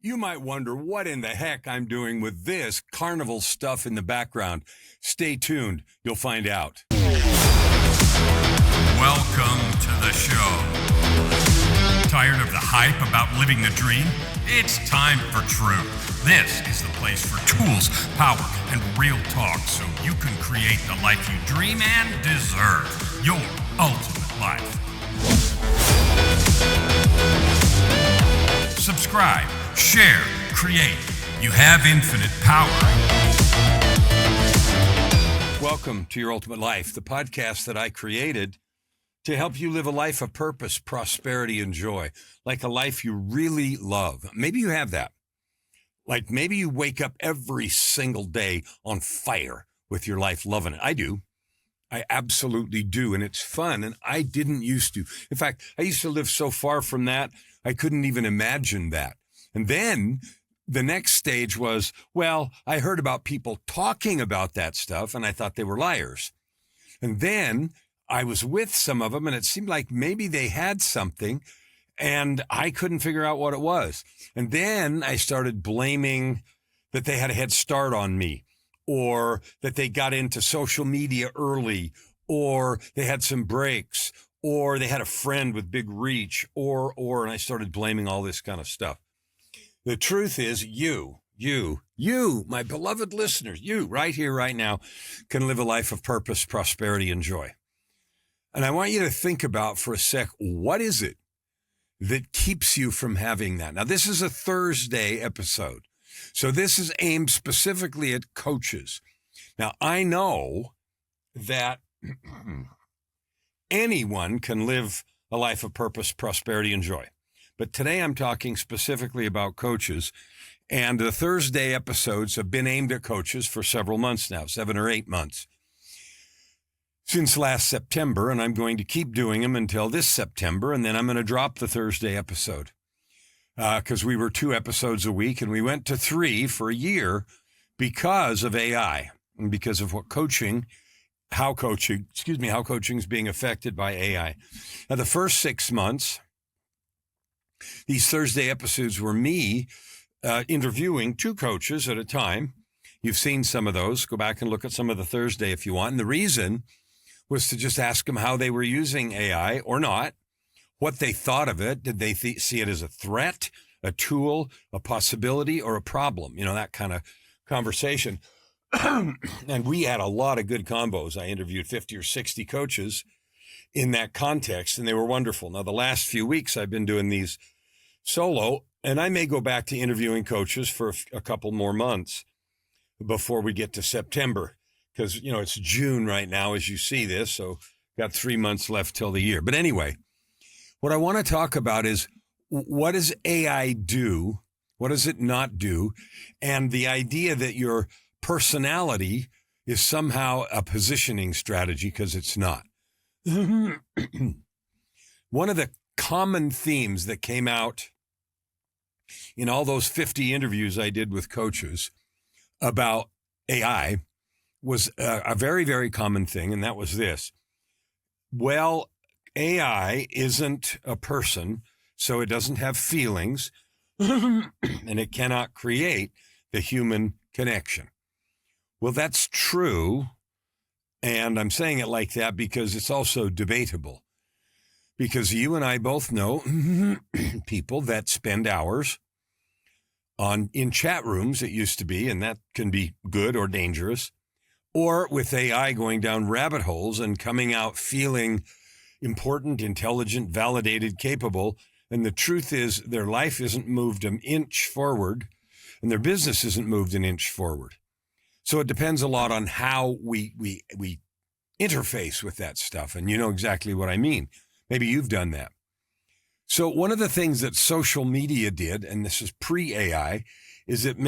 You might wonder what in the heck I'm doing with this carnival stuff in the background. Stay tuned. You'll find out. Welcome to the show. Tired of the hype about living the dream? It's time for truth. This is the place for tools, power, and real talk so you can create the life you dream and deserve. Your ultimate life. Subscribe, share, create. You have infinite power. Welcome to Your Ultimate Life, the podcast that I created to help you live a life of purpose, prosperity, and joy, like a life you really love. Maybe you have that. Like maybe you wake up every single day on fire with your life, loving it. I do. I absolutely do. And it's fun. And I didn't used to. In fact, I used to live so far from that, I couldn't even imagine that. And then the next stage was, well, I heard about people talking about that stuff and I thought they were liars. And then I was with some of them and it seemed like maybe they had something and I couldn't figure out what it was. And then I started blaming that they had a head start on me, or that they got into social media early, or they had some breaks, or they had a friend with big reach, and I started blaming all this kind of stuff. The truth is you, my beloved listeners, you right here, right now, can live a life of purpose, prosperity, and joy. And I want you to think about for a sec, what is it that keeps you from having that? Now, this is a Thursday episode, so this is aimed specifically at coaches. Now, I know that anyone can live a life of purpose, prosperity, and joy. But today I'm talking specifically about coaches. And the Thursday episodes have been aimed at coaches for several months now, 7 or 8 months. Since last September, and I'm going to keep doing them until this September, and then I'm going to drop the Thursday episode. Because we were 2 episodes a week, and we went to 3 for a year because of AI, and because of how coaching is being affected by AI. Now, the first 6 months, these Thursday episodes were me interviewing 2 coaches at a time. You've seen some of those. Go back and look at some of the Thursday if you want. And the reason was to just ask them how they were using AI or not, what they thought of it. Did they see it as a threat, a tool, a possibility, or a problem? You know, that kind of conversation. And we had a lot of good combos. I interviewed 50 or 60 coaches in that context, and they were wonderful. Now, the last few weeks, I've been doing these solo, and I may go back to interviewing coaches for a couple more months before we get to September, because, you know, it's June right now as you see this, so got 3 months left till the year. But anyway, what I want to talk about is, what does AI do? What does it not do? And the idea that your personality is somehow a positioning strategy, because it's not. One of the common themes that came out in all those 50 interviews I did with coaches about AI was a very, very common thing, and that was this. Well, AI isn't a person, so it doesn't have feelings, and it cannot create the human connection. Well, that's true, and I'm saying it like that because it's also debatable. Because you and I both know people that spend hours in chat rooms, it used to be, and that can be good or dangerous, or with AI going down rabbit holes and coming out feeling important, intelligent, validated, capable. And the truth is their life isn't moved an inch forward and their business isn't moved an inch forward. So it depends a lot on how we interface with that stuff. And you know exactly what I mean. Maybe you've done that. So one of the things that social media did, and this is pre-AI, is it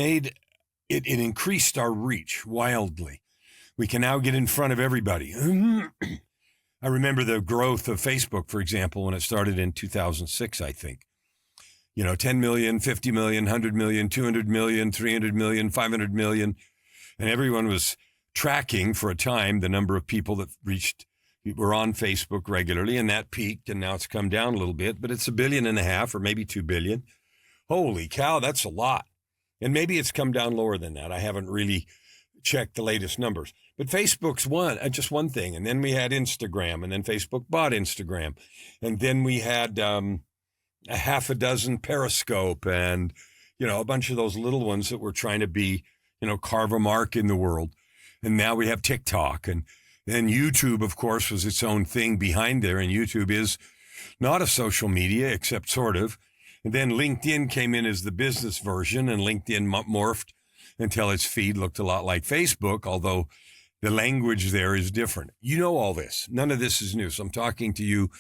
increased our reach wildly. We can now get in front of everybody. I remember the growth of Facebook, for example, when it started in 2006, I think. You know, 10 million, 50 million, 100 million, 200 million, 300 million, 500 million. And everyone was tracking for a time the number of people that were on Facebook regularly, and that peaked, and now it's come down a little bit, but it's 1.5 billion or maybe 2 billion. Holy cow, that's a lot. And maybe it's come down lower than that. I haven't really checked the latest numbers. But Facebook's just one thing. And then we had Instagram, and then Facebook bought Instagram. And then we had a half a dozen Periscope and, a bunch of those little ones that were trying to be, carve a mark in the world. And now we have TikTok. And then YouTube, of course, was its own thing behind there. And YouTube is not a social media, except sort of. And then LinkedIn came in as the business version, and LinkedIn morphed until its feed looked a lot like Facebook, although the language there is different. You know all this. None of this is new. So I'm talking to you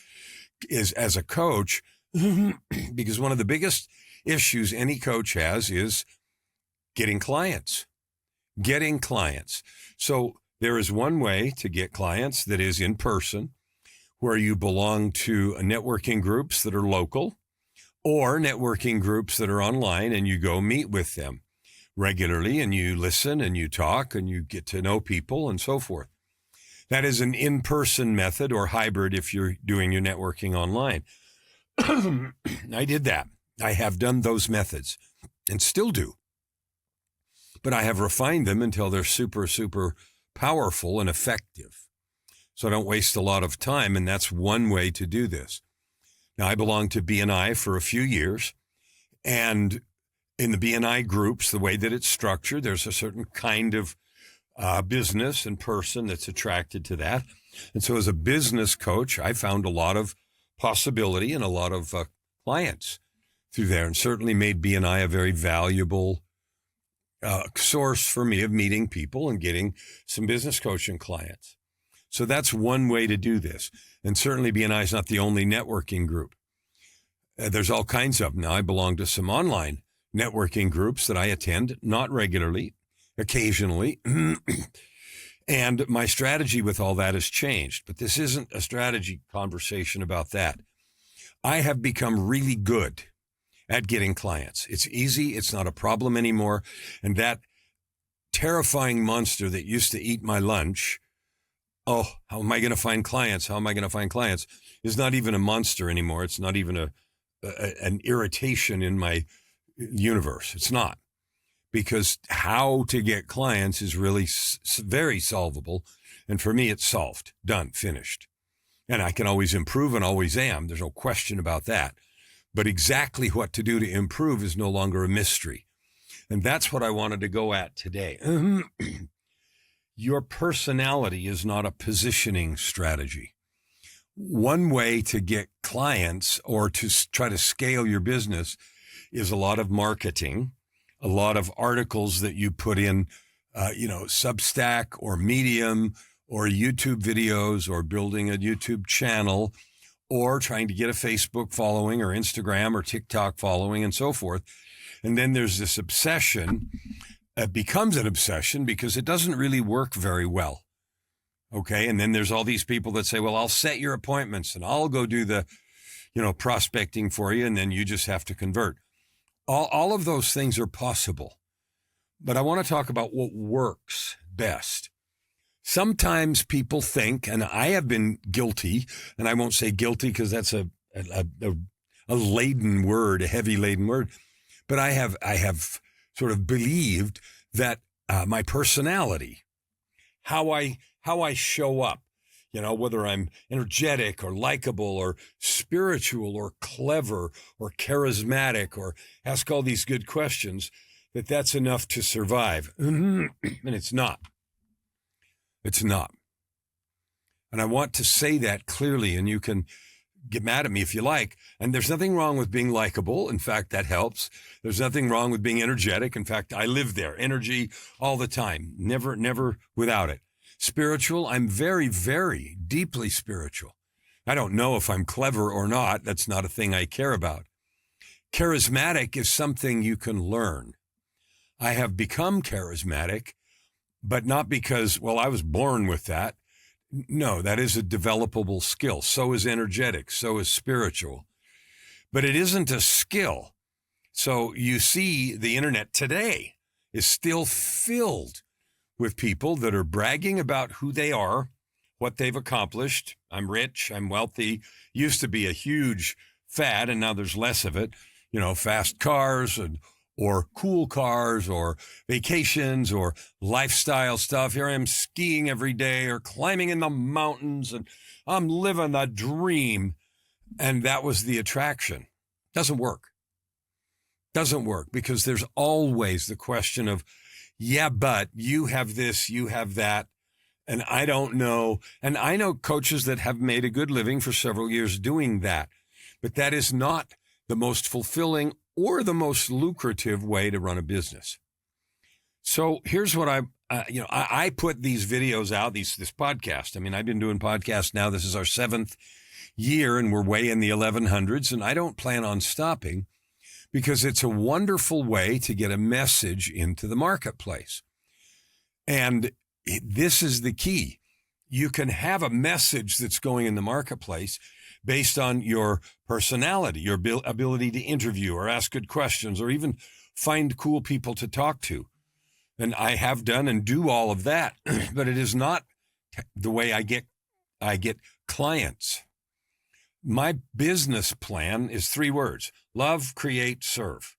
as a coach because one of the biggest issues any coach has is getting clients. Getting clients. So there is one way to get clients that is in person, where you belong to networking groups that are local, or networking groups that are online, and you go meet with them regularly and you listen and you talk and you get to know people and so forth. That is an in-person method, or hybrid if you're doing your networking online. I did that. I have done those methods and still do. But I have refined them until they're super, super powerful and effective. So I don't waste a lot of time, and that's one way to do this. Now, I belonged to BNI for a few years, and in the BNI groups, the way that it's structured, there's a certain kind of business and person that's attracted to that. And so as a business coach, I found a lot of possibility and a lot of clients through there, and certainly made BNI a very valuable source for me of meeting people and getting some business coaching clients. So that's one way to do this. And certainly BNI is not the only networking group. There's all kinds of them. Now, I belong to some online networking groups that I attend, not regularly, occasionally. And my strategy with all that has changed. But this isn't a strategy conversation about that. I have become really good at getting clients. It's easy. It's not a problem anymore. And that terrifying monster that used to eat my lunch, oh, how am I going to find clients? How am I going to find clients? Is not even a monster anymore. It's not even an irritation in my universe. It's not. Because how to get clients is really very solvable. And for me, it's solved, done, finished. And I can always improve and always am. There's no question about that. But exactly what to do to improve is no longer a mystery. And that's what I wanted to go at today. Your personality is not a positioning strategy. One way to get clients or to try to scale your business is a lot of marketing, a lot of articles that you put in, Substack or Medium or YouTube videos or building a YouTube channel or trying to get a Facebook following or Instagram or TikTok following and so forth. And then there's this obsession. It becomes an obsession because it doesn't really work very well. Okay. And then there's all these people that say, well, I'll set your appointments and I'll go do the, prospecting for you. And then you just have to convert. All of those things are possible. But I want to talk about what works best. Sometimes people think, and I have been guilty, and I won't say guilty because that's a laden word, a heavy laden word, but I have sort of believed that my personality, how I show up, whether I'm energetic or likable or spiritual or clever or charismatic or ask all these good questions, that's enough to survive. And it's not. It's not. And I want to say that clearly, and you can get mad at me if you like. And there's nothing wrong with being likable. In fact, that helps. There's nothing wrong with being energetic. In fact, I live there. Energy all the time. Never without it. Spiritual, I'm very, very deeply spiritual. I don't know if I'm clever or not. That's not a thing I care about. Charismatic is something you can learn. I have become charismatic, but not because, I was born with that. No, that is a developable skill. So is energetic. So is spiritual. But it isn't a skill. So you see the internet today is still filled with people that are bragging about who they are, what they've accomplished. I'm rich, I'm wealthy. Used to be a huge fad, and now there's less of it. fast cars or cool cars or vacations or lifestyle stuff. Here I am skiing every day or climbing in the mountains and I'm living the dream. And that was the attraction. Doesn't work. Doesn't work because there's always the question of, yeah, but you have this, you have that, and I don't know. And I know coaches that have made a good living for several years doing that, but that is not the most fulfilling or the most lucrative way to run a business. So here's what I put these videos out, this podcast. I mean, I've been doing podcasts now. This is our 7th year and we're way in the 1100s, and I don't plan on stopping because it's a wonderful way to get a message into the marketplace. And this is the key. You can have a message that's going in the marketplace based on your personality, your ability to interview or ask good questions or even find cool people to talk to. And I have done and do all of that, but it is not the way I get clients. My business plan is 3 words: love, create, serve.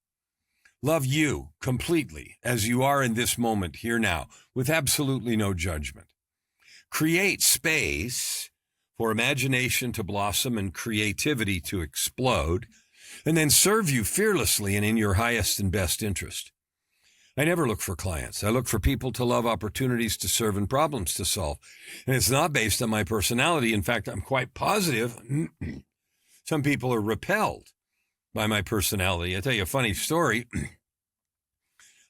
Love you completely as you are in this moment here now with absolutely no judgment. Create space for imagination to blossom and creativity to explode, and then serve you fearlessly and in your highest and best interest. I never look for clients. I look for people to love, opportunities to serve, and problems to solve. And it's not based on my personality. In fact, I'm quite positive some people are repelled by my personality. I'll tell you a funny story.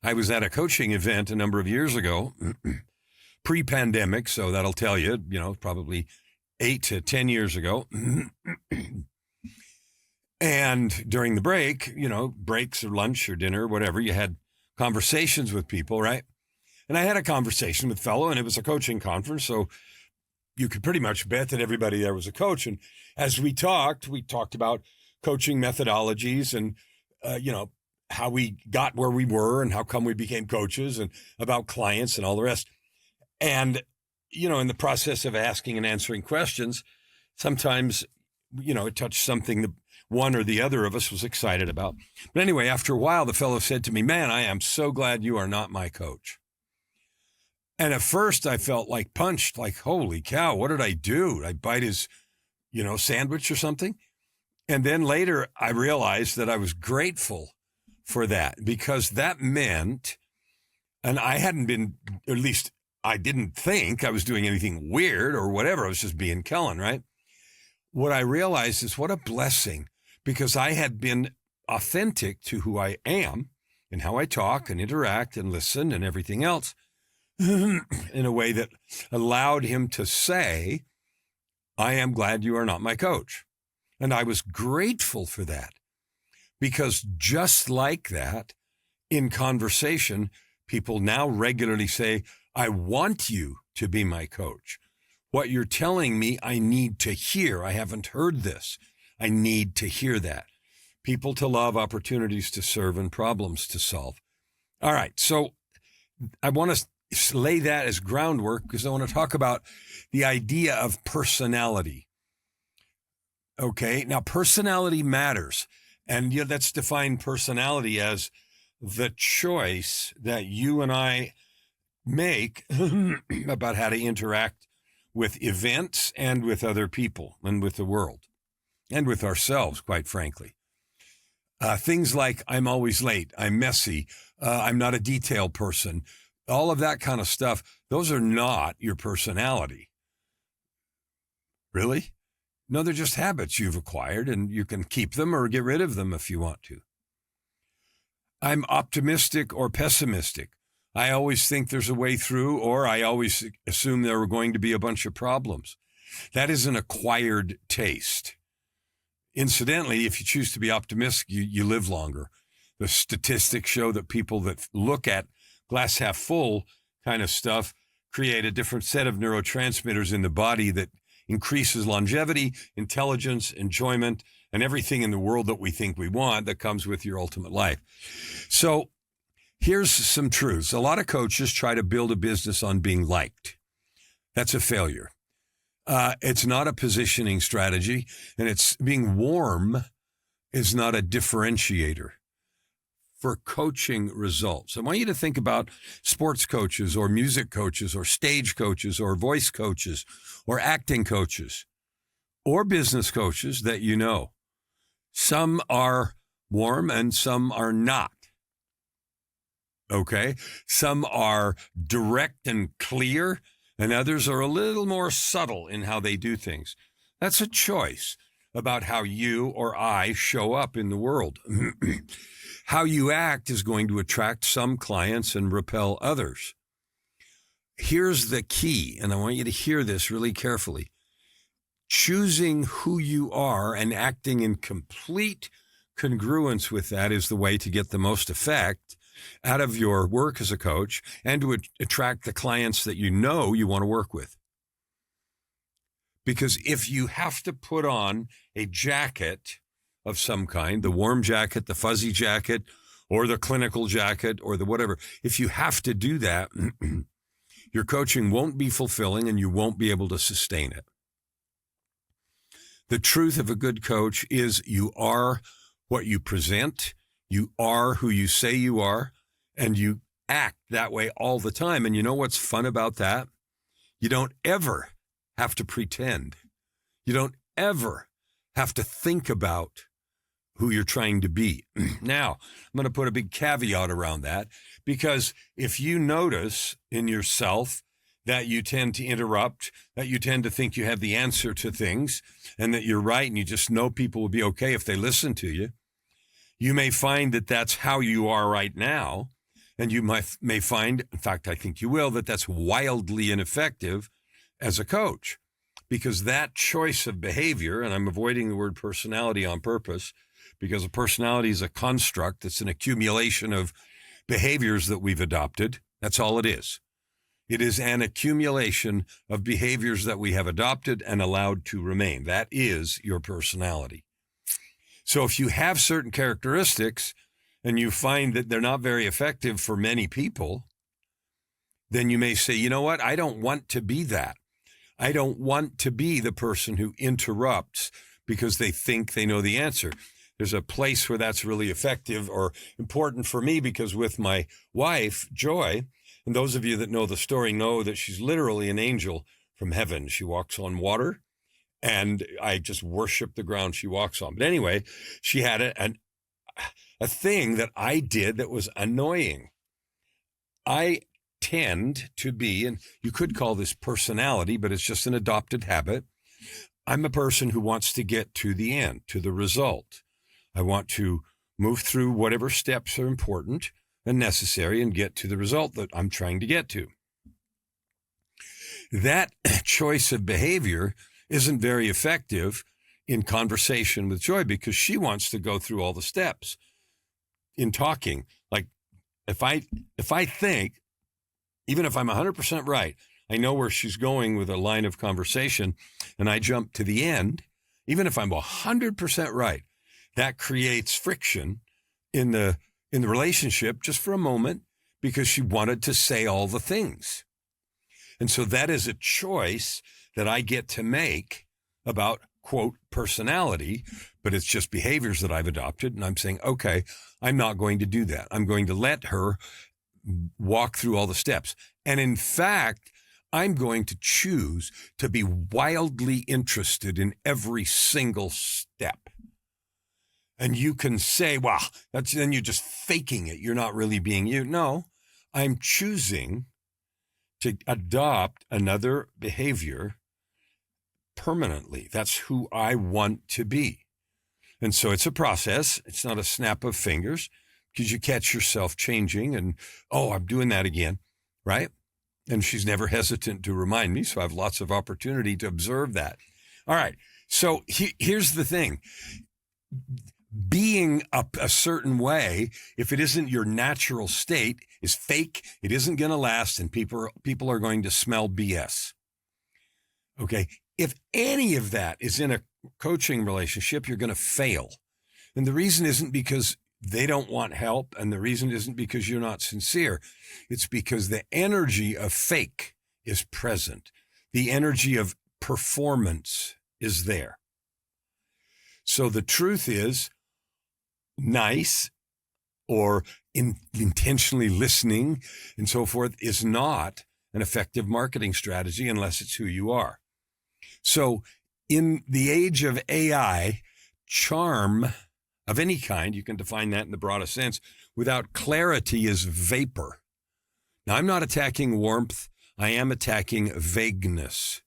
I was at a coaching event a number of years ago, pre-pandemic, so that'll tell you, probably 8 to 10 years ago. And during the break, breaks or lunch or dinner, whatever, you had conversations with people, right? And I had a conversation with a fellow, and it was a coaching conference, so you could pretty much bet that everybody there was a coach. And as we talked about coaching methodologies and, how we got where we were and how come we became coaches and about clients and all the rest. And, in the process of asking and answering questions, sometimes, it touched something that one or the other of us was excited about. But anyway, after a while, the fellow said to me, "Man, I am so glad you are not my coach." And at first I felt like punched, like, holy cow, what did I do? Did I bite his, sandwich or something? And then later I realized that I was grateful for that because that meant, and I hadn't been, at least I didn't think I was doing anything weird or whatever. I was just being Kellan, right? What I realized is what a blessing, because I had been authentic to who I am and how I talk and interact and listen and everything else in a way that allowed him to say, "I am glad you are not my coach." And I was grateful for that because just like that, in conversation, people now regularly say, "I want you to be my coach. What you're telling me, I need to hear. I haven't heard this. I need to hear that." People to love, opportunities to serve, and problems to solve. All right. So I want to lay that as groundwork because I want to talk about the idea of personality. Okay. Now, personality matters. And let's define personality as the choice that you and I make about how to interact with events and with other people and with the world and with ourselves, quite frankly. Things like I'm always late, I'm messy, I'm not a detail person, all of that kind of stuff, those are not your personality. Really? No, they're just habits you've acquired, and you can keep them or get rid of them if you want to. I'm optimistic or pessimistic. I always think there's a way through, or I always assume there are going to be a bunch of problems. That is an acquired taste. Incidentally, if you choose to be optimistic, you live longer. The statistics show that people that look at glass half full kind of stuff create a different set of neurotransmitters in the body that increases longevity, intelligence, enjoyment, and everything in the world that we think we want that comes with your ultimate life. So here's some truths. A lot of coaches try to build a business on being liked. That's a failure. It's not a positioning strategy, and it's being warm is not a differentiator for coaching results. I want you to think about sports coaches or music coaches or stage coaches or voice coaches or acting coaches or business coaches that you know. Some are warm and some are not. Okay? Some are direct and clear, and others are a little more subtle in how they do things. That's a choice about how you or I show up in the world. How you act is going to attract some clients and repel others. Here's the key, and I want you to hear this really carefully. Choosing who you are and acting in complete congruence with that is the way to get the most effect out of your work as a coach and to attract the clients that you know you want to work with. Because if you have to put on a jacket of some kind, the warm jacket, the fuzzy jacket, or the clinical jacket, or the whatever, if you have to do that, your coaching won't be fulfilling and you won't be able to sustain it. The truth of a good coach is you are what you present, you are who you say you are, and you act that way all the time. And you know what's fun about that? You don't ever have to pretend. You don't ever have to think about who you're trying to be. Now, I'm going to put a big caveat around that, because if you notice in yourself that you tend to interrupt, that you tend to think you have the answer to things, and that you're right and you just know people will be okay if they listen to you, you may find that that's how you are right now, and you may find, in fact, I think you will, that that's wildly ineffective as a coach, because that choice of behavior, and I'm avoiding the word personality on purpose, because a personality is a construct. It's an accumulation of behaviors that we've adopted. That's all it is. It is an accumulation of behaviors that we have adopted and allowed to remain. That is your personality. So if you have certain characteristics and you find that they're not very effective for many people, then you may say, you know what? I don't want to be that. I don't want to be the person who interrupts because they think they know the answer. There's a place where that's really effective or important for me, because with my wife, Joy, and those of you that know the story know that she's literally an angel from heaven. She walks on water, and I just worship the ground she walks on. But anyway, she had a thing that I did that was annoying. I tend to be, and you could call this personality, but it's just an adopted habit. I'm a person who wants to get to the end, to the result. I want to move through whatever steps are important and necessary and get to the result that I'm trying to get to. That choice of behavior isn't very effective in conversation with Joy, because she wants to go through all the steps in talking. Like if I think, even if I'm 100% right, I know where she's going with a line of conversation, and I jump to the end, even if I'm 100% right, that creates friction in the relationship just for a moment, because she wanted to say all the things. And so that is a choice that I get to make about, quote, personality, but it's just behaviors that I've adopted. And I'm saying, okay, I'm not going to do that. I'm going to let her walk through all the steps. And in fact, I'm going to choose to be wildly interested in every single step. And you can say, wow, then you're just faking it. You're not really being you. No, I'm choosing to adopt another behavior permanently. That's who I want to be. And so it's a process. It's not a snap of fingers, because you catch yourself changing and, oh, I'm doing that again, right? And she's never hesitant to remind me, so I have lots of opportunity to observe that. All right, so here's the thing. Being a certain way, if it isn't your natural state, is fake. It isn't going to last, and people are going to smell BS. Okay, if any of that is in a coaching relationship, you're going to fail. And the reason isn't because they don't want help, and the reason isn't because you're not sincere. It's because the energy of fake is present. The energy of performance is there. So the truth is, nice or intentionally listening and so forth is not an effective marketing strategy unless it's who you are. So in the age of AI, charm of any kind, you can define that in the broadest sense, without clarity is vapor. Now, I'm not attacking warmth. I am attacking vagueness.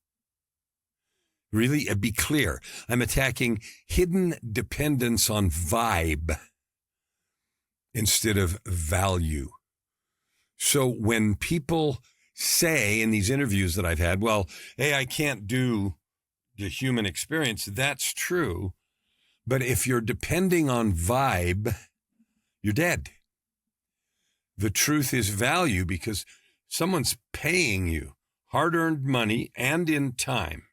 Really, be clear. I'm attacking hidden dependence on vibe instead of value. So when people say in these interviews that I've had, well, hey, I can't do the human experience, that's true. But if you're depending on vibe, you're dead. The truth is value, because someone's paying you hard-earned money and in time.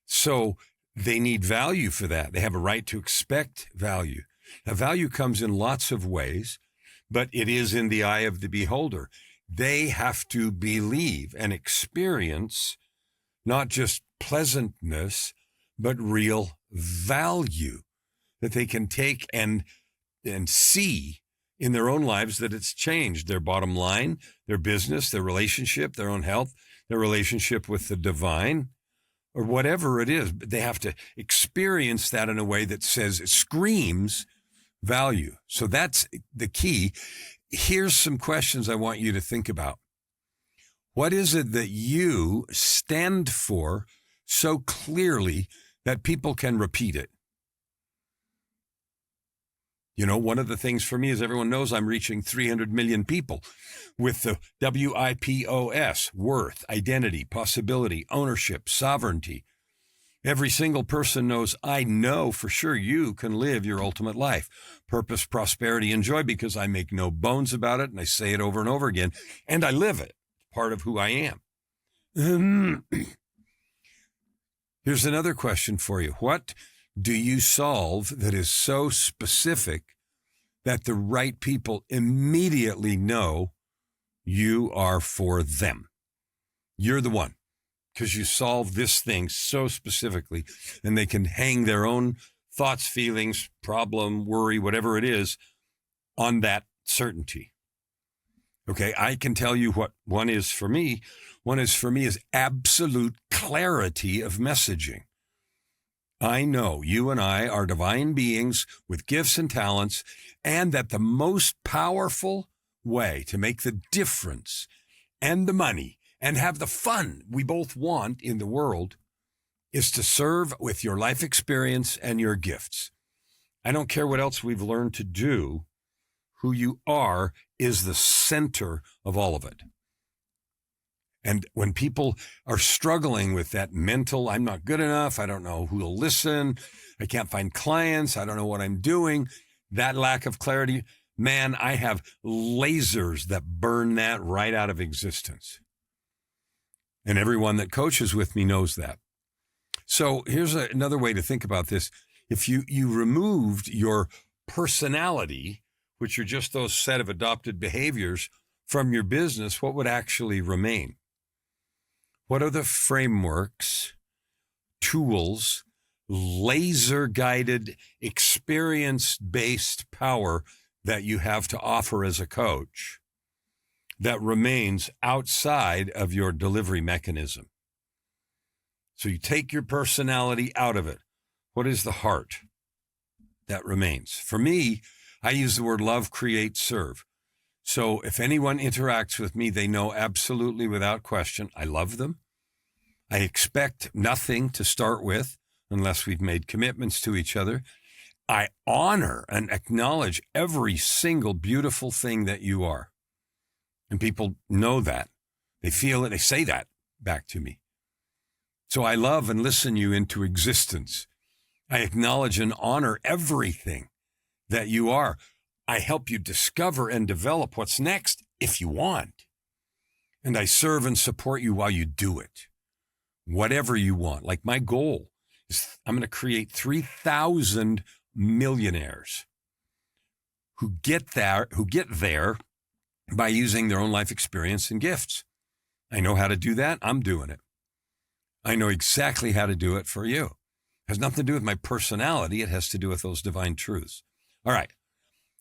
So they need value for that. They have a right to expect value. Now, value comes in lots of ways, but it is in the eye of the beholder. They have to believe and experience not just pleasantness, but real value that they can take and see in their own lives that it's changed their bottom line, their business, their relationship, their own health, their relationship with the divine, or whatever it is. But they have to experience that in a way that says, it screams value. So that's the key. Here's some questions I want you to think about. What is it that you stand for so clearly that people can repeat it? You know, one of the things for me is everyone knows I'm reaching 300 million people with the WIPOS, worth, identity, possibility, ownership, sovereignty. Every single person knows I know for sure you can live your ultimate life. Purpose, prosperity, and joy, because I make no bones about it and I say it over and over again and I live it. Part of who I am. Here's another question for you. What do you solve that is so specific that the right people immediately know you are for them? You're the one, because you solve this thing so specifically, and they can hang their own thoughts, feelings, problem, worry, whatever it is, on that certainty. Okay, I can tell you what one is for me. One is for me is absolute clarity of messaging. I know you and I are divine beings with gifts and talents, and that the most powerful way to make the difference and the money and have the fun we both want in the world is to serve with your life experience and your gifts. I don't care what else we've learned to do. Who you are is the center of all of it. And when people are struggling with that mental, I'm not good enough, I don't know who will listen, I can't find clients, I don't know what I'm doing, that lack of clarity, man, I have lasers that burn that right out of existence. And everyone that coaches with me knows that. So here's another way to think about this. If you removed your personality, which are just those set of adopted behaviors, from your business, what would actually remain? What are the frameworks, tools, laser-guided, experience-based power that you have to offer as a coach that remains outside of your delivery mechanism? So you take your personality out of it. What is the heart that remains? For me, I use the word love, create, serve. So if anyone interacts with me, they know absolutely without question, I love them. I expect nothing to start with unless we've made commitments to each other. I honor and acknowledge every single beautiful thing that you are. And people know that. They feel it. They say that back to me. So I love and listen you into existence. I acknowledge and honor everything that you are. I help you discover and develop what's next if you want. And I serve and support you while you do it. Whatever you want. Like my goal is I'm going to create 3,000 millionaires who get there by using their own life experience and gifts. I know how to do that. I'm doing it. I know exactly how to do it for you. has nothing to do with my personality. It has to do with those divine truths. All right.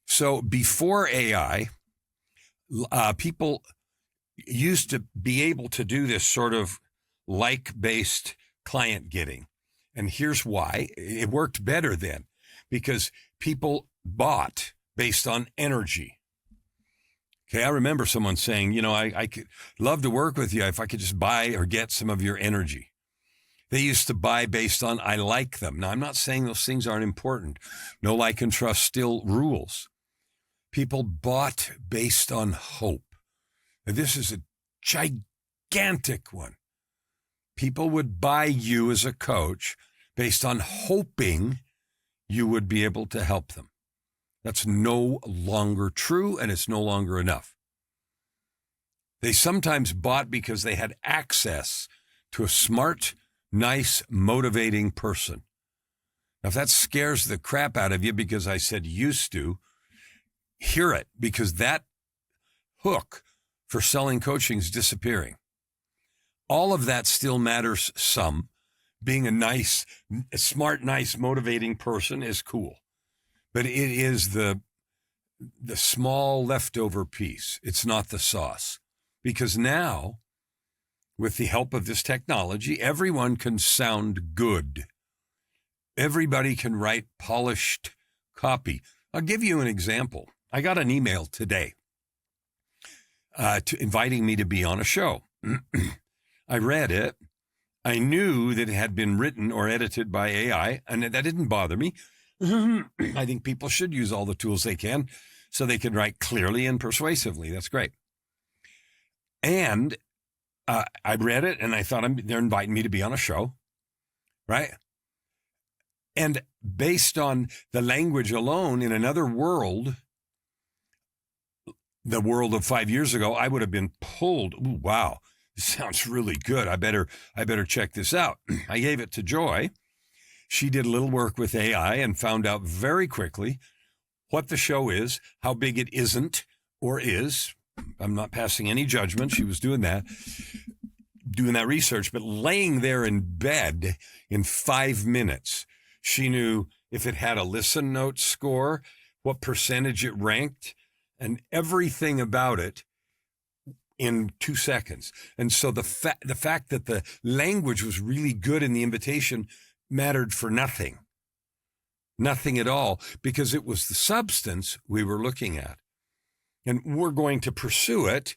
So before AI, people used to be able to do this sort of like-based client getting. And here's why. It worked better then, because people bought based on energy. Okay, I remember someone saying, I could love to work with you if I could just buy or get some of your energy. They used to buy based on I like them. Now, I'm not saying those things aren't important. No, like, and trust still rules. People bought based on hope. Now, this is a gigantic one. People would buy you as a coach based on hoping you would be able to help them. That's no longer true, and it's no longer enough. They sometimes bought because they had access to a smart, nice, motivating person. Now, if that scares the crap out of you because I said used to, hear it, because that hook for selling coaching is disappearing. All of that still matters some. Being a smart, nice, motivating person is cool. But it is the small leftover piece. It's not the sauce. Because now, with the help of this technology, everyone can sound good. Everybody can write polished copy. I'll give you an example. I got an email today inviting me to be on a show. I read it. I knew that it had been written or edited by AI, and that didn't bother me. I think people should use all the tools they can so they can write clearly and persuasively. That's great. And I read it, and I thought they're inviting me to be on a show, right? And based on the language alone, in another world, the world of 5 years ago, I would have been pulled. Ooh, wow, this sounds really good. I better check this out. I gave it to Joy. She did a little work with AI and found out very quickly what the show is, how big it isn't or is. I'm not passing any judgment. She was doing that research, but laying there in bed in 5 minutes, she knew if it had a listen note score, what percentage it ranked, and everything about it in 2 seconds. And so the fact that the language was really good in the invitation mattered for nothing at all, because it was the substance we were looking at. And we're going to pursue it,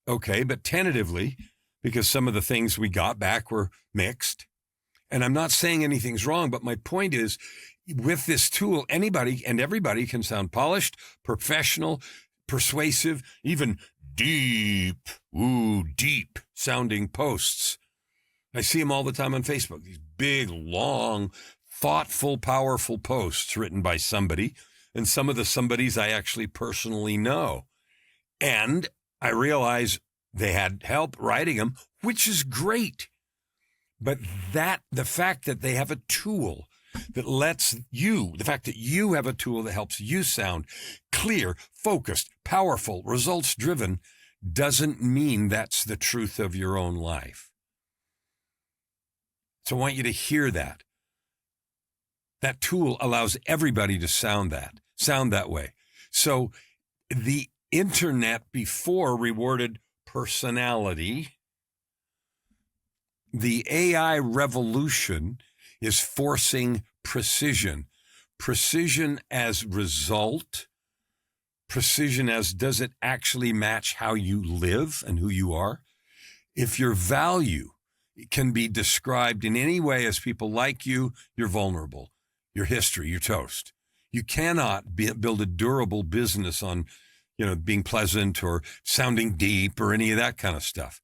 okay, but tentatively, because some of the things we got back were mixed. And I'm not saying anything's wrong, but my point is, with this tool, anybody and everybody can sound polished, professional, persuasive, even deep sounding posts. I see them all the time on Facebook, these big, long, thoughtful, powerful posts written by somebody, and some of the somebodies I actually personally know. And I realize they had help writing them, which is great. But the fact that they have a tool that the fact that you have a tool that helps you sound clear, focused, powerful, results-driven, doesn't mean that's the truth of your own life. So I want you to hear that. That tool allows everybody to sound that way. So the internet before rewarded personality. The AI revolution is forcing precision. Precision as result. Precision as, does it actually match how you live and who you are? If your value can be described in any way as people like you, you're vulnerable. Your history, you're toast. You cannot build a durable business on, being pleasant or sounding deep or any of that kind of stuff.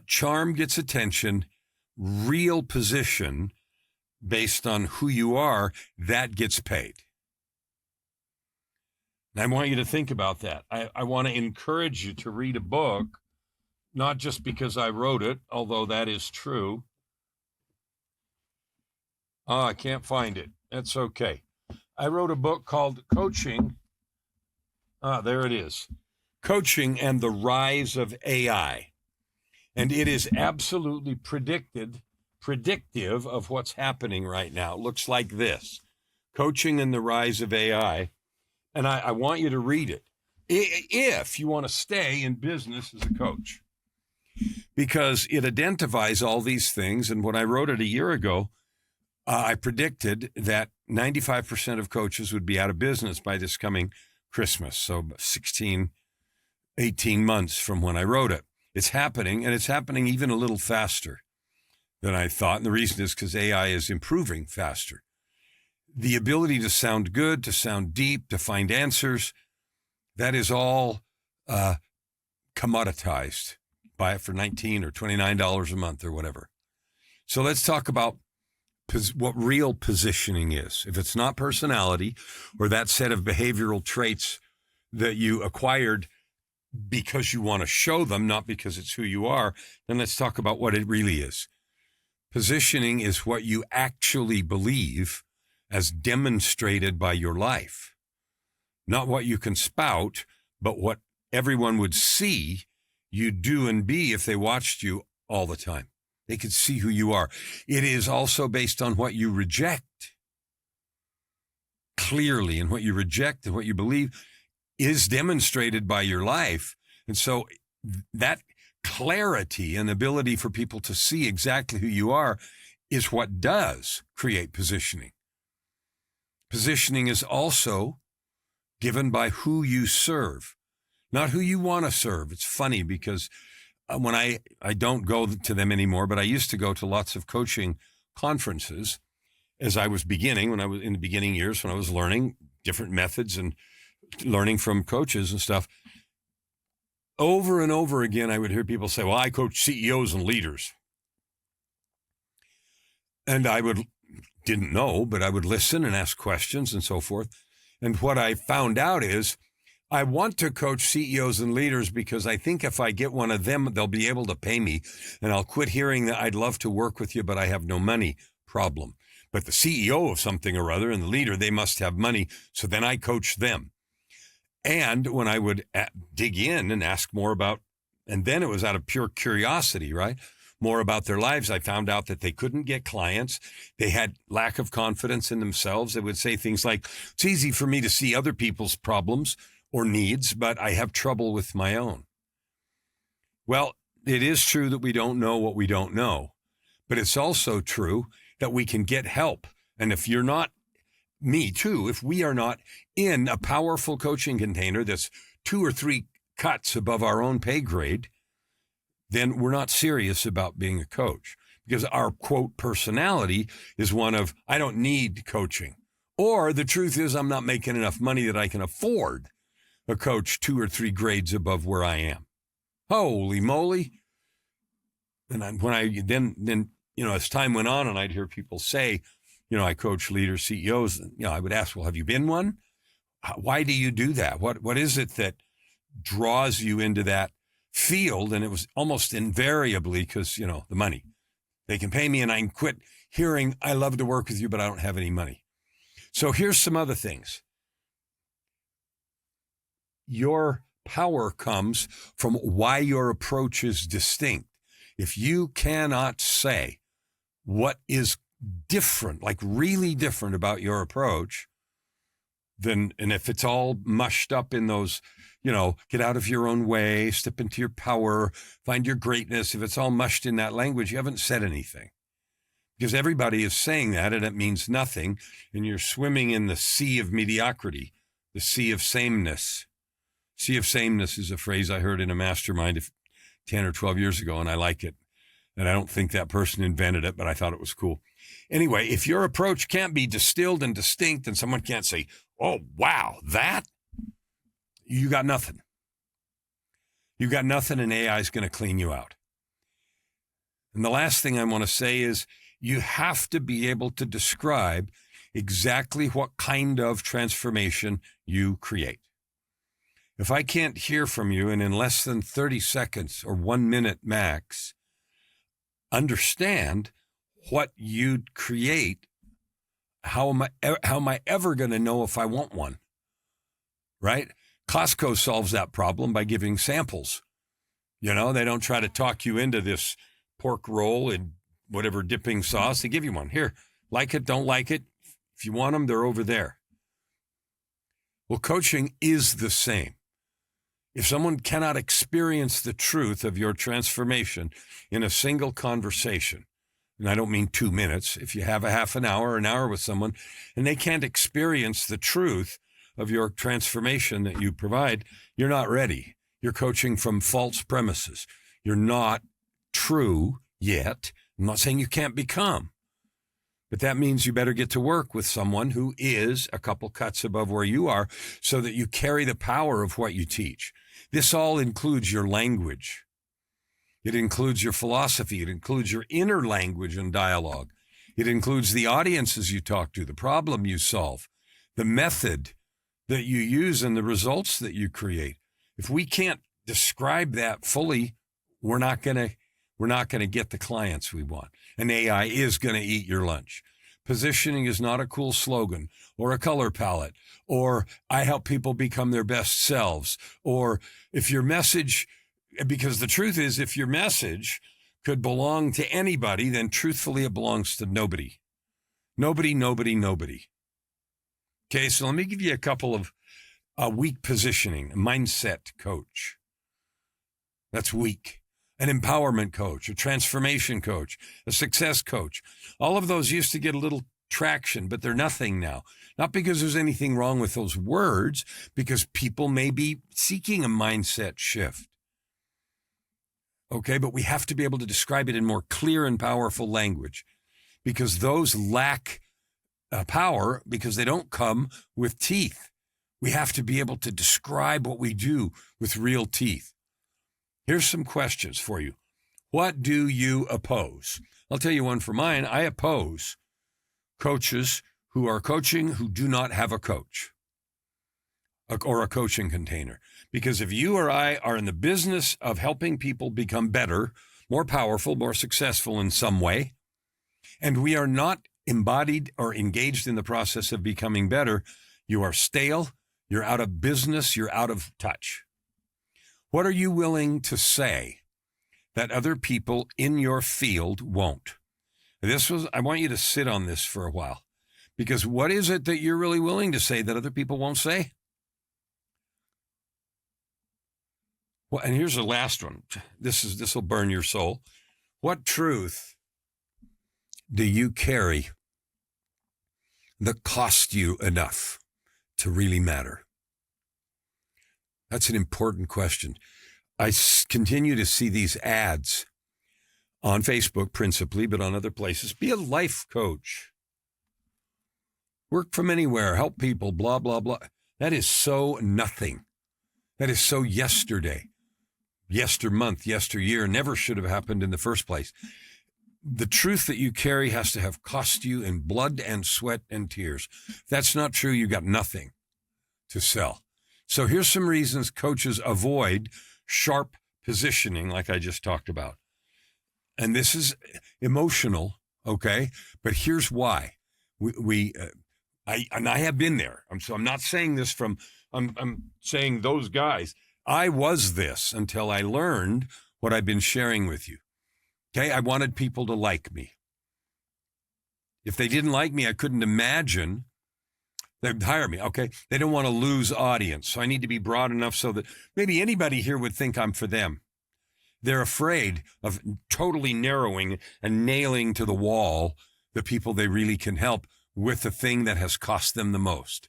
Charm gets attention. Real position based on who you are, that gets paid. And I want you to think about that. I want to encourage you to read a book, not just because I wrote it, although that is true. I can't find it. That's okay. I wrote a book called Coaching. There it is. Coaching and the Rise of AI. And it is absolutely predicted predictive of what's happening right now. It looks like this: Coaching and the Rise of AI. And I want you to read it if you want to stay in business as a coach, because it identifies all these things. And when I wrote it a year ago, I predicted that 95% of coaches would be out of business by this coming Christmas. So 16, 18 months from when I wrote it. It's happening, and it's happening even a little faster than I thought. And the reason is because AI is improving faster. The ability to sound good, to sound deep, to find answers, that is all commoditized. Buy it for $19 or $29 a month or whatever. So let's talk about what real positioning is. If it's not personality or that set of behavioral traits that you acquired because you want to show them, not because it's who you are, then let's talk about what it really is. Positioning is what you actually believe as demonstrated by your life. Not what you can spout, but what everyone would see you do and be if they watched you all the time. They could see who you are. It is also based on what you reject clearly, and what you reject and what you believe is demonstrated by your life. And so that clarity and ability for people to see exactly who you are is what does create positioning. Positioning is also given by who you serve, not who you want to serve. It's funny because when I don't go to them anymore, but I used to go to lots of coaching conferences as I was beginning, when I was in the beginning years, when I was learning different methods and learning from coaches and stuff. Over and over again, I would hear people say, well, I coach CEOs and leaders. And didn't know, but I would listen and ask questions and so forth. And what I found out is I want to coach CEOs and leaders because I think if I get one of them, they'll be able to pay me, and I'll quit hearing that I'd love to work with you, but I have no money problem. But the CEO of something or other and the leader, they must have money. So then I coach them. And when I would dig in and ask more about, and then it was out of pure curiosity, right? More about their lives, I found out that they couldn't get clients. They had lack of confidence in themselves. They would say things like, it's easy for me to see other people's problems or needs, but I have trouble with my own. Well, it is true that we don't know what we don't know, but it's also true that we can get help. And if you're not, me too, if we are not in a powerful coaching container that's 2 or 3 cuts above our own pay grade, then we're not serious about being a coach, because our, quote, personality is one of, I don't need coaching. Or the truth is, I'm not making enough money that I can afford a coach 2 or 3 grades above where I am. Holy moly. And then, as time went on and I'd hear people say, I coach leaders, CEOs, I would ask, well, have you been one? Why do you do that? What is it that draws you into that field? And it was almost invariably because, the money. They can pay me and I can quit hearing, I love to work with you, but I don't have any money. So here's some other things. Your power comes from why your approach is distinct. If you cannot say what is different, like really different about your approach, then, and if it's all mushed up in those, get out of your own way, step into your power, find your greatness. If it's all mushed in that language, you haven't said anything, because everybody is saying that and it means nothing. And you're swimming in the sea of mediocrity, the sea of sameness. Sea of sameness is a phrase I heard in a mastermind 10 or 12 years ago, and I like it. And I don't think that person invented it, but I thought it was cool. Anyway, if your approach can't be distilled and distinct and someone can't say, oh, wow, that, you got nothing. You got nothing, and AI is going to clean you out. And the last thing I want to say is you have to be able to describe exactly what kind of transformation you create. If I can't hear from you and in less than 30 seconds or 1 minute max, understand what you'd create, how am I ever going to know if I want one, right? Costco solves that problem by giving samples. They don't try to talk you into this pork roll and whatever dipping sauce. They give you one. Here, like it, don't like it. If you want them, they're over there. Well, coaching is the same. If someone cannot experience the truth of your transformation in a single conversation, and I don't mean 2 minutes, if you have a half an hour with someone, and they can't experience the truth of your transformation that you provide, you're not ready. You're coaching from false premises. You're not true yet. I'm not saying you can't become, but that means you better get to work with someone who is a couple cuts above where you are so that you carry the power of what you teach. This all includes your language. It includes your philosophy. It includes your inner language and dialogue. It includes the audiences you talk to, the problem you solve, the method that you use, and the results that you create. If we can't describe that fully, we're not going to get the clients we want. And AI is going to eat your lunch. Positioning is not a cool slogan or a color palette, or I help people become their best selves, or if your message, because the truth is, if your message could belong to anybody, then truthfully it belongs to nobody. Nobody. Okay, so let me give you a couple of weak positioning. A mindset coach. That's weak. An empowerment coach, a transformation coach, a success coach. All of those used to get a little traction, but they're nothing now. Not because there's anything wrong with those words, because people may be seeking a mindset shift. Okay, but we have to be able to describe it in more clear and powerful language, because those lack power because they don't come with teeth. We have to be able to describe what we do with real teeth. Here's some questions for you. What do you oppose? I'll tell you one for mine. I oppose coaches who are coaching who do not have a coach or a coaching container. Because if you or I are in the business of helping people become better, more powerful, more successful in some way, and we are not embodied or engaged in the process of becoming better, you are stale, you're out of business, you're out of touch. What are you willing to say that other people in your field won't? I want you to sit on this for a while, because what is it that you're really willing to say that other people won't say? Well, and here's the last one. This will burn your soul. What truth do you carry that cost you enough to really matter? That's an important question. I continue to see these ads on Facebook principally, but on other places. Be a life coach. Work from anywhere. Help people, blah, blah, blah. That is so nothing. That is so yesterday, yestermonth, yesteryear. Never should have happened in the first place. The truth that you carry has to have cost you in blood and sweat and tears. If that's not true, you got nothing to sell. So here's some reasons coaches avoid sharp positioning like I just talked about. And this is emotional, okay? But here's why. I have been there. I'm not saying this I'm saying those guys. I was this until I learned what I've been sharing with you. Okay, I wanted people to like me. If they didn't like me, I couldn't imagine they'd hire me. Okay, they don't want to lose audience, so I need to be broad enough so that maybe anybody here would think I'm for them. They're afraid of totally narrowing and nailing to the wall the people they really can help with the thing that has cost them the most.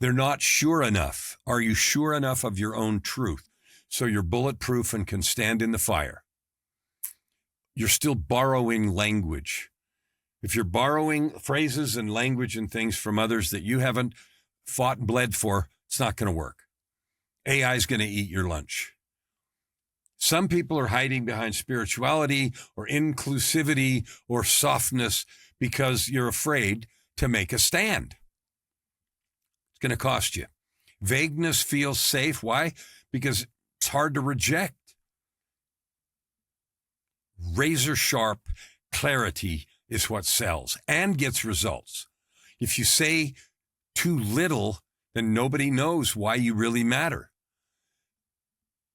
They're not sure enough. Are you sure enough of your own truth so you're bulletproof and can stand in the fire? You're still borrowing language. If you're borrowing phrases and language and things from others that you haven't fought and bled for, it's not going to work. AI is going to eat your lunch. Some people are hiding behind spirituality or inclusivity or softness because you're afraid to make a stand. It's going to cost you. Vagueness feels safe. Why? Because it's hard to reject. Razor sharp clarity is what sells and gets results. If you say too little, then nobody knows why you really matter.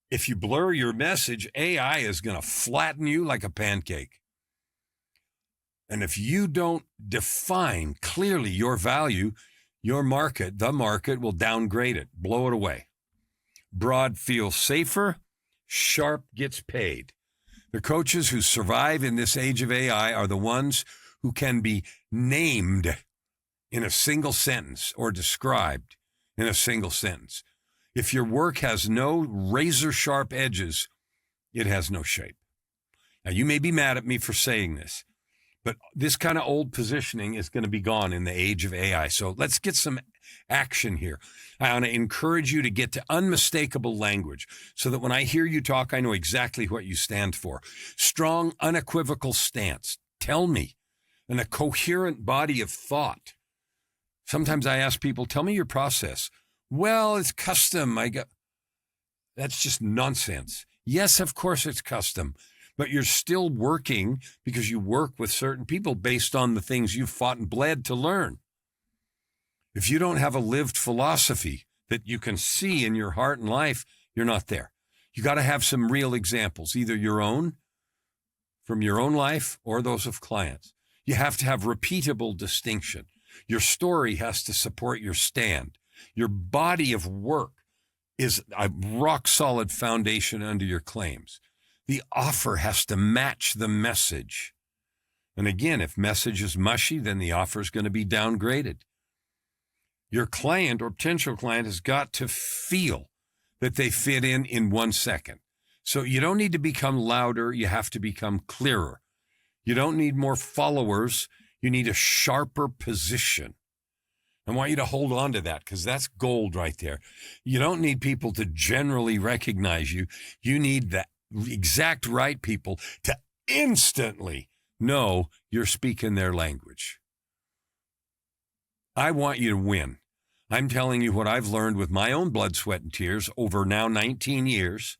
If you blur your message, AI is going to flatten you like a pancake. And if you don't define clearly your value, the market will downgrade it, blow it away. Broad feels safer, sharp gets paid. The coaches who survive in this age of AI are the ones who can be named in a single sentence or described in a single sentence. If your work has no razor sharp edges, it has no shape. Now, you may be mad at me for saying this, but this kind of old positioning is going to be gone in the age of AI. So let's get some action here. I want to encourage you to get to unmistakable language so that when I hear you talk, I know exactly what you stand for. Strong, unequivocal stance. Tell me. And a coherent body of thought. Sometimes I ask people, tell me your process. Well, it's custom. That's just nonsense. Yes, of course it's custom. But you're still working because you work with certain people based on the things you've fought and bled to learn. If you don't have a lived philosophy that you can see in your heart and life, you're not there. You got to have some real examples, either your own, from your own life, or those of clients. You have to have repeatable distinction. Your story has to support your stand. Your body of work is a rock-solid foundation under your claims. The offer has to match the message. And again, if message is mushy, then the offer is going to be downgraded. Your client or potential client has got to feel that they fit in 1 second. So you don't need to become louder. You have to become clearer. You don't need more followers. You need a sharper position. I want you to hold on to that because that's gold right there. You don't need people to generally recognize you. You need the exact right people to instantly know you're speaking their language. I want you to win. I'm telling you what I've learned with my own blood, sweat, and tears over now 19 years,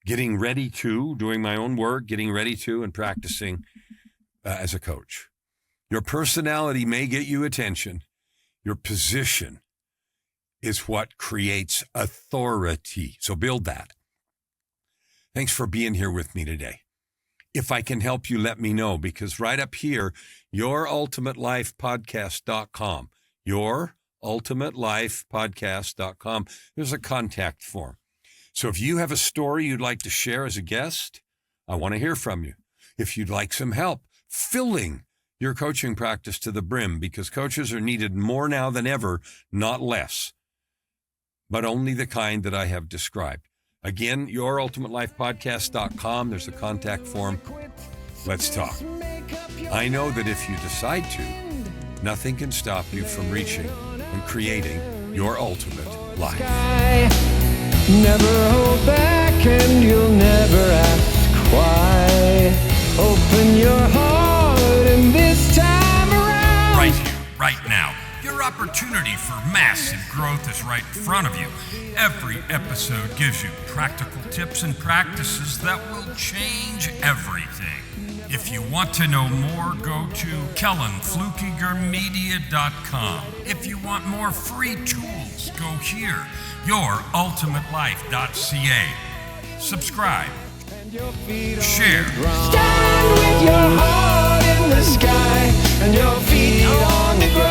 doing my own work, getting ready to, and practicing as a coach. Your personality may get you attention. Your position is what creates authority. So build that. Thanks for being here with me today. If I can help you, let me know, because right up here, yourultimatelifepodcast.com, yourultimatelifepodcast.com, there's a contact form. So if you have a story you'd like to share as a guest, I want to hear from you. If you'd like some help filling your coaching practice to the brim, because coaches are needed more now than ever, not less, but only the kind that I have described. Again, yourultimatelifepodcast.com. There's a contact form. Let's talk. I know that if you decide to, nothing can stop you from reaching and creating your ultimate life. Never hold back and you'll never ask why. Open your heart and this time around. Right here, right now. Your opportunity for massive growth is right in front of you. Every episode gives you practical tips and practices that will change everything. If you want to know more, go to KellanFlukigerMedia.com. If you want more free tools, go here, yourultimatelife.ca. Subscribe. Share. Stand with your heart in the sky and your feet on the ground.